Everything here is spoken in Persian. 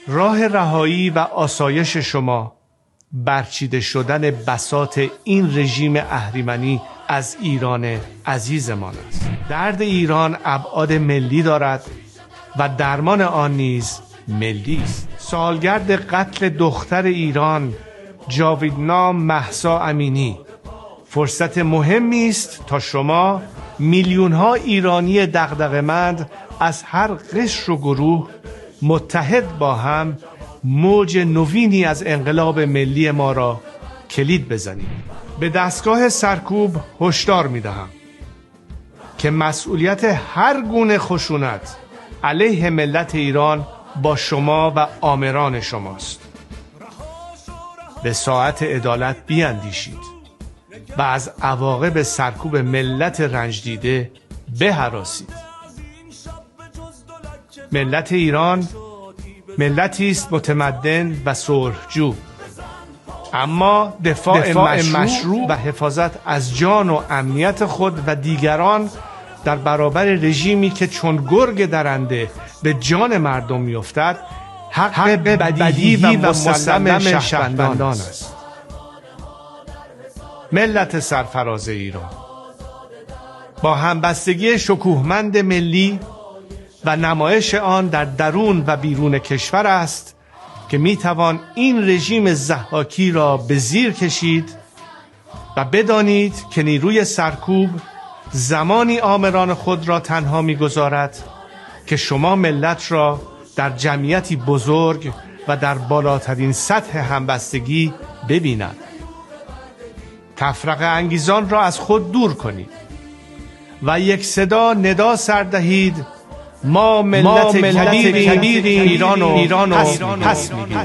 راه رهایی و آسایش شما برچیده شدن بساط این رژیم اهریمنی از ایران عزیزمان است. درد ایران ابعاد ملی دارد و درمان آن نیز ملی است. سالگرد قتل دختر ایران جاویدنا مهسا امینی فرصت مهمی است تا شما میلیون‌ها ایرانی دغدغه‌مند از هر قشر و گروه متحد با هم موج نوینی از انقلاب ملی ما را کلید بزنید. به دستگاه سرکوب هشدار می‌دهم که مسئولیت هر گونه خشونت علیه ملت ایران با شما و آمران شماست. به ساعت عدالت بیاندیشید و از عواقب سرکوب ملت رنج دیده بهراسید. ملت ایران ملتی است متمدن و صلحجو، اما دفاع مشروع و حفاظت از جان و امنیت خود و دیگران در برابر رژیمی که چون گرگ درنده به جان مردم می‌افتد حق بدیهی و مسلم شهروندان است. ملت سرفراز ایران، با همبستگی شکوهمند ملی و نمایش آن در درون و بیرون کشور است که میتوان این رژیم ضحاکی را به زیر کشید و بدانید که نیروی سرکوب زمانی آمران خود را تنها میگذارد که شما ملت را در جمعیتی بزرگ و در بالاترین سطح همبستگی ببیند. تفرقه انگیزان را از خود دور کنید و یک صدا ندا سر دهید: ما ملت کبیر ایران و پس می‌گیریم.